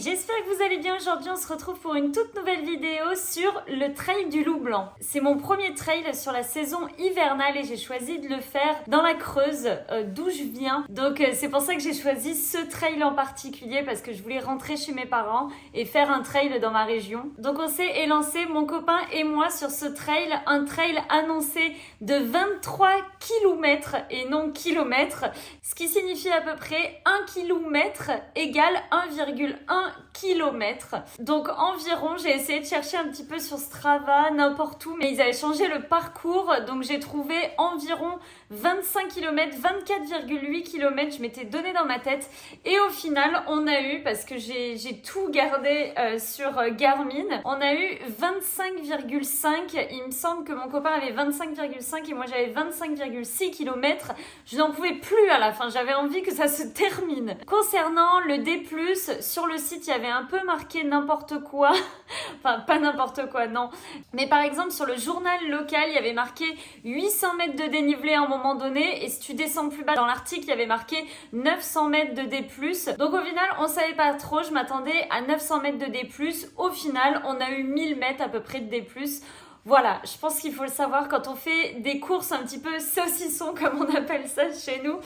j'espère que vous allez bien. Aujourd'hui on se retrouve pour une toute nouvelle vidéo sur le trail du Loup Blanc. C'est mon premier trail sur la saison hivernale et j'ai choisi de le faire dans la Creuse, d'où je viens. Donc c'est pour ça que j'ai choisi ce trail en particulier parce que je voulais rentrer chez mes parents et faire un trail dans ma région. Donc on s'est élancé, mon copain et moi, sur ce trail, un trail annoncé de 23 km et non kilomètres, ce qui signifie à peu près 1 km égale 1,1 km. Donc environ, j'ai essayé de chercher un petit peu sur Strava, n'importe où, mais ils avaient changé le parcours, donc j'ai trouvé environ 25 km, 24,8 km, je m'étais donné dans ma tête. Et au final, on a eu, parce que j'ai tout gardé sur Garmin, on a eu 25,5. Il me semble que mon copain avait 25,5 et moi j'avais 25,6 km. Je n'en pouvais plus à la fin, j'avais envie que ça se termine. Concernant le D+, sur le site, il y avait un peu marqué n'importe quoi. Enfin, pas n'importe quoi, non. Mais par exemple, sur le journal local, il y avait marqué 800 mètres de dénivelé à un moment donné. Et si tu descends plus bas dans l'article, il y avait marqué 900 mètres de D+. Donc au final, on savait pas trop. Je m'attendais à 900 mètres de D+. Au final, on a eu 1000 mètres à peu près de D+. Voilà, je pense qu'il faut le savoir quand on fait des courses un petit peu saucissons, comme on appelle ça chez nous.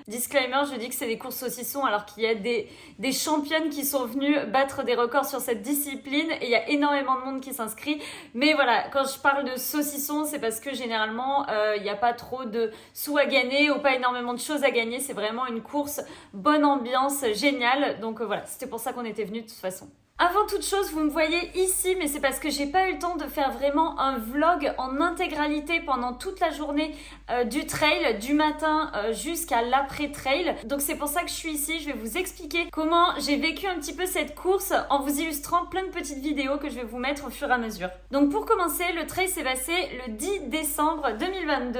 Disclaimer, je dis que c'est des courses saucissons alors qu'il y a des championnes qui sont venues battre des records sur cette discipline et il y a énormément de monde qui s'inscrit. Mais voilà, quand je parle de saucissons, c'est parce que généralement, il n'y a pas trop de sous à gagner ou pas énormément de choses à gagner. C'est vraiment une course, bonne ambiance, géniale. Donc voilà, c'était pour ça qu'on était venus de toute façon. Avant toute chose, vous me voyez ici, mais c'est parce que j'ai pas eu le temps de faire vraiment un vlog en intégralité pendant toute la journée du trail, du matin jusqu'à l'après-trail. Donc c'est pour ça que je suis ici, je vais vous expliquer comment j'ai vécu un petit peu cette course en vous illustrant plein de petites vidéos que je vais vous mettre au fur et à mesure. Donc pour commencer, le trail s'est passé le 10 décembre 2022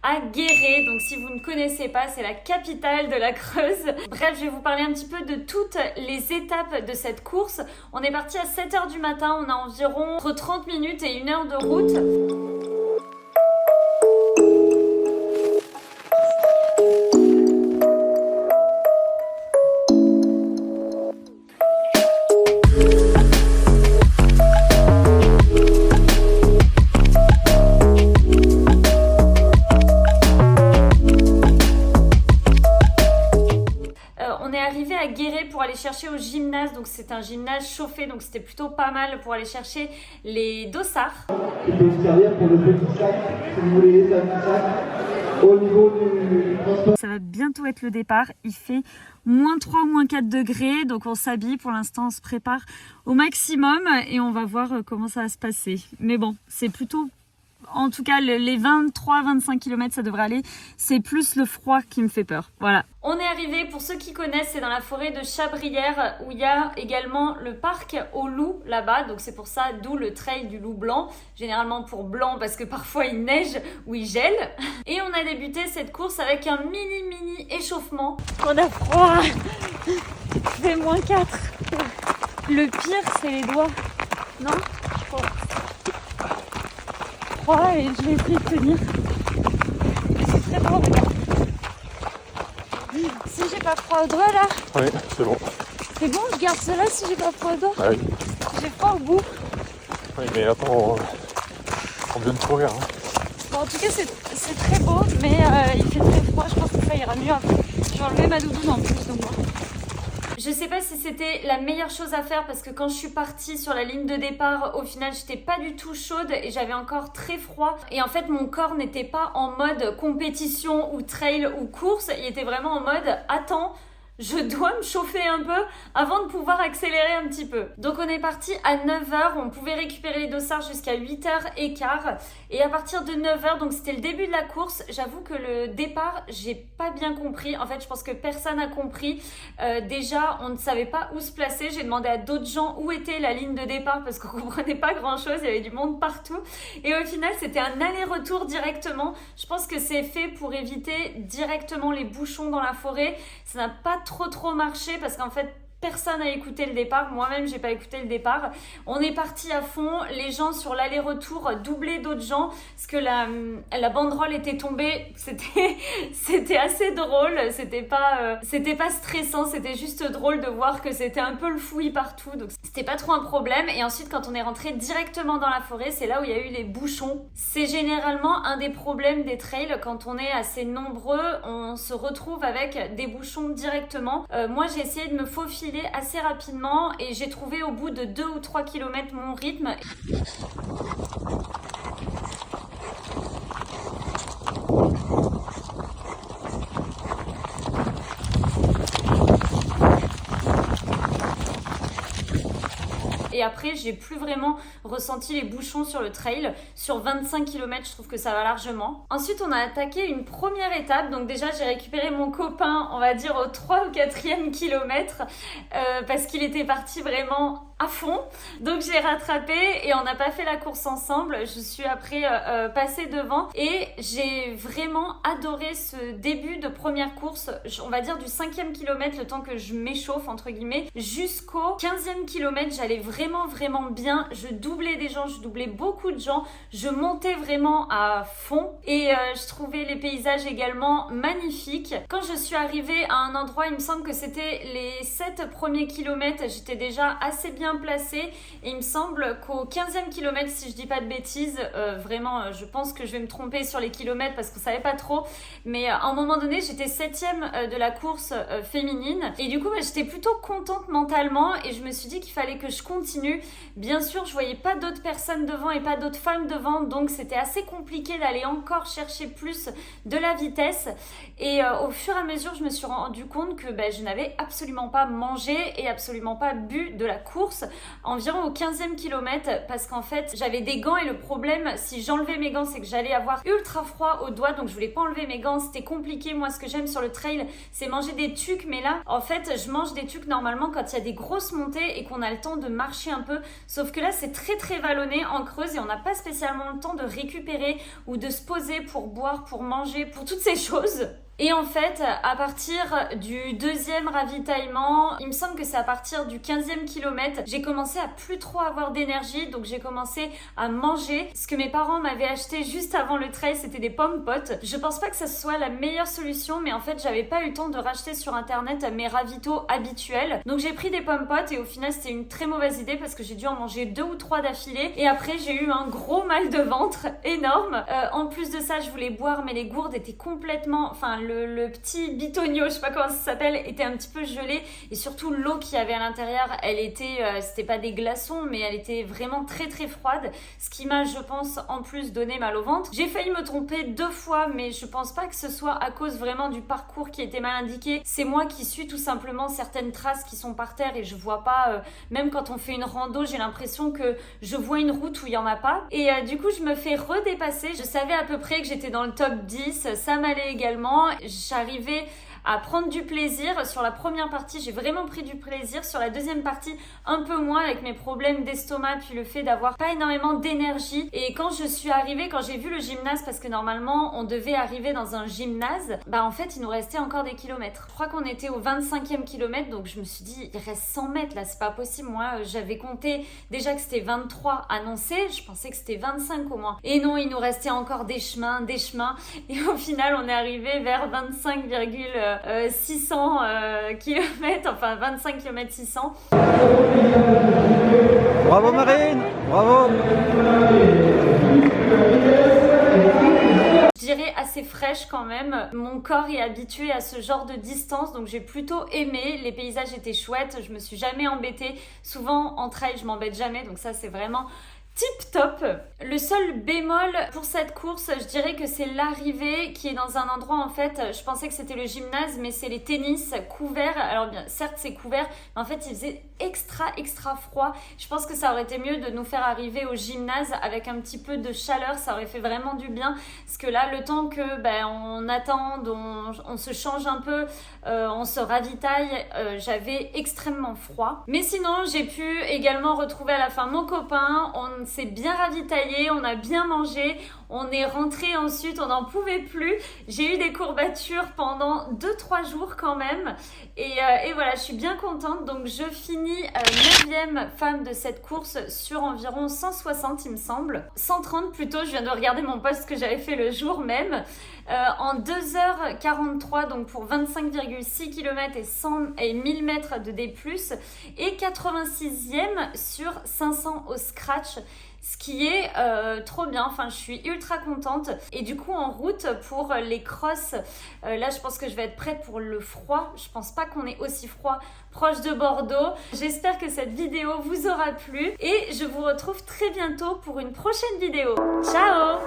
à Guéret. Donc si vous ne connaissez pas, c'est la capitale de la Creuse. Bref, je vais vous parler un petit peu de toutes les étapes de cette course. On est parti à 7h du matin, on a environ entre 30 minutes et 1 heure de route. À Guéret pour aller chercher au gymnase, donc c'est un gymnase chauffé, donc c'était plutôt pas mal pour aller chercher les dossards. Il peut se servir pour le petit sac, si vous voulez les petits sacs, au niveau du transport. Ça va bientôt être le départ, il fait -3, -4 degrés, donc on s'habille, pour l'instant on se prépare au maximum et on va voir comment ça va se passer. Mais bon, c'est plutôt... En tout cas, les 23-25 km, ça devrait aller. C'est plus le froid qui me fait peur. Voilà. On est arrivé, pour ceux qui connaissent, c'est dans la forêt de Chabrières où il y a également le parc aux loups là-bas. Donc c'est pour ça, d'où le trail du Loup Blanc. Généralement pour blanc parce que parfois il neige ou il gèle. Et on a débuté cette course avec un mini échauffement. On a froid. Il fait -4. Le pire, c'est les doigts. Non ? Et je vais essayer de tenir. C'est très bon, regarde. Si j'ai pas froid au doigt là. Oui, c'est bon. C'est bon, je garde cela si j'ai pas froid au doigt. Ah oui. J'ai froid au bout. Oui, mais attends, on vient de courir. Hein. Bon, en tout cas, c'est très beau, mais il fait très froid. Je pense que ça ira mieux après. Je vais enlever ma doudoune en plus de moi. Je sais pas si c'était la meilleure chose à faire parce que quand je suis partie sur la ligne de départ, au final, j'étais pas du tout chaude et j'avais encore très froid. Et en fait, mon corps n'était pas en mode compétition ou trail ou course. Il était vraiment en mode « Attends, je dois me chauffer un peu avant de pouvoir accélérer un petit peu. » Donc on est parti à 9h, on pouvait récupérer les dossards jusqu'à 8h15. Et à partir de 9h, donc c'était le début de la course, j'avoue que le départ, j'ai pas bien compris. En fait, je pense que personne n'a compris. Déjà, on ne savait pas où se placer. J'ai demandé à d'autres gens où était la ligne de départ parce qu'on comprenait pas grand chose, il y avait du monde partout. Et au final, c'était un aller-retour directement. Je pense que c'est fait pour éviter directement les bouchons dans la forêt. Ça n'a pas trop marché parce qu'en fait, personne a écouté le départ, moi-même j'ai pas écouté le départ. On est parti à fond, les gens sur l'aller-retour doublaient d'autres gens parce que la banderole était tombée. C'était assez drôle, c'était pas stressant, c'était juste drôle de voir que c'était un peu le fouillis partout, donc c'était pas trop un problème. Et ensuite quand on est rentré directement dans la forêt, c'est là où il y a eu les bouchons. C'est généralement un des problèmes des trails, quand on est assez nombreux, on se retrouve avec des bouchons directement. Moi j'ai essayé de me faufiler assez rapidement et j'ai trouvé au bout de 2 ou 3 km mon rythme. Et après, j'ai plus vraiment ressenti les bouchons sur le trail. Sur 25 km, je trouve que ça va largement. Ensuite, on a attaqué une première étape. Donc déjà, j'ai récupéré mon copain, on va dire, au 3 ou 4e kilomètre parce qu'il était parti vraiment à fond. Donc j'ai rattrapé et on n'a pas fait la course ensemble. Je suis après passée devant et j'ai vraiment adoré ce début de première course. On va dire du 5e kilomètre, le temps que je m'échauffe entre guillemets, jusqu'au 15e kilomètre. J'allais vraiment bien. Je doublais des gens, je doublais beaucoup de gens. Je montais vraiment à fond et je trouvais les paysages également magnifiques. Quand je suis arrivée à un endroit, il me semble que c'était les 7 premiers kilomètres, j'étais déjà assez bien placée et il me semble qu'au 15e kilomètre, si je dis pas de bêtises, vraiment je pense que je vais me tromper sur les kilomètres parce qu'on savait pas trop, mais à un moment donné j'étais 7e de la course féminine et du coup j'étais plutôt contente mentalement et je me suis dit qu'il fallait que je continue. Bien sûr je voyais pas d'autres personnes devant et pas d'autres femmes devant, donc c'était assez compliqué d'aller encore chercher plus de la vitesse et au fur et à mesure je me suis rendu compte que je n'avais absolument pas mangé et absolument pas bu de la course environ au 15e kilomètre parce qu'en fait j'avais des gants et le problème si j'enlevais mes gants c'est que j'allais avoir ultra froid aux doigts, donc je voulais pas enlever mes gants, c'était compliqué. Moi ce que j'aime sur le trail c'est manger des tucs, mais là en fait je mange des tucs normalement quand il y a des grosses montées et qu'on a le temps de marcher un peu, sauf que là c'est très vallonné en creuse et on n'a pas spécialement le temps de récupérer ou de se poser pour boire, pour manger, pour toutes ces choses. Et en fait, à partir du 2e ravitaillement, il me semble que c'est à partir du 15e kilomètre, j'ai commencé à plus trop avoir d'énergie, donc j'ai commencé à manger. Ce que mes parents m'avaient acheté juste avant le trail, c'était des pommes potes. Je pense pas que ça soit la meilleure solution, mais en fait, j'avais pas eu le temps de racheter sur internet mes ravitaux habituels. Donc j'ai pris des pommes potes et au final, c'était une très mauvaise idée parce que j'ai dû en manger 2 ou 3 d'affilée. Et après, j'ai eu un gros mal de ventre énorme. En plus de ça, je voulais boire, mais les gourdes étaient complètement... Enfin, le petit bitonio, je sais pas comment ça s'appelle, était un petit peu gelé et surtout l'eau qu'il y avait à l'intérieur, elle était, c'était pas des glaçons, mais elle était vraiment très froide, ce qui m'a, je pense, en plus donné mal au ventre. J'ai failli me tromper 2 fois, mais je pense pas que ce soit à cause vraiment du parcours qui était mal indiqué. C'est moi qui suis tout simplement certaines traces qui sont par terre et je vois pas, même quand on fait une rando, j'ai l'impression que je vois une route où il y en a pas. Et du coup, je me fais redépasser. Je savais à peu près que j'étais dans le top 10, ça m'allait également. J'arrivais à prendre du plaisir. Sur la première partie, j'ai vraiment pris du plaisir. Sur la deuxième partie, un peu moins avec mes problèmes d'estomac puis le fait d'avoir pas énormément d'énergie. Et quand je suis arrivée, quand j'ai vu le gymnase, parce que normalement on devait arriver dans un gymnase, en fait il nous restait encore des kilomètres. Je crois qu'on était au 25e kilomètre, donc je me suis dit il reste 100 mètres là, c'est pas possible. Moi j'avais compté déjà que c'était 23 annoncés, je pensais que c'était 25 au moins. Et non, il nous restait encore des chemins. Et au final on est arrivé vers 25,600 km, enfin 25 km 600. Bravo Marine, bravo. Je dirais assez fraîche quand même. Mon corps est habitué à ce genre de distance, donc j'ai plutôt aimé. Les paysages étaient chouettes, je me suis jamais embêtée. Souvent en trail je m'embête jamais, donc ça c'est vraiment tip top. Le seul bémol pour cette course, je dirais que c'est l'arrivée qui est dans un endroit, en fait, je pensais que c'était le gymnase, mais c'est les tennis couverts. Alors bien, certes c'est couvert, mais en fait il faisait extra froid. Je pense que ça aurait été mieux de nous faire arriver au gymnase avec un petit peu de chaleur, ça aurait fait vraiment du bien. Parce que là, le temps que on attende, on se change un peu, on se ravitaille, j'avais extrêmement froid. Mais sinon, j'ai pu également retrouver à la fin mon copain. On on s'est bien ravitaillé, on a bien mangé, on est rentré ensuite, on n'en pouvait plus. J'ai eu des courbatures pendant 2-3 jours quand même. Et voilà, je suis bien contente. Donc je finis 9e femme de cette course sur environ 160 il me semble. 130 plutôt, je viens de regarder mon post que j'avais fait le jour même. En 2h43, donc pour 25,6 km et 1000 mètres de D+, et 86e sur 500 au scratch. Ce qui est trop bien, enfin je suis ultra contente. Et du coup en route pour les crosses, là je pense que je vais être prête pour le froid. Je pense pas qu'on est aussi froid proche de Bordeaux. J'espère que cette vidéo vous aura plu et je vous retrouve très bientôt pour une prochaine vidéo. Ciao!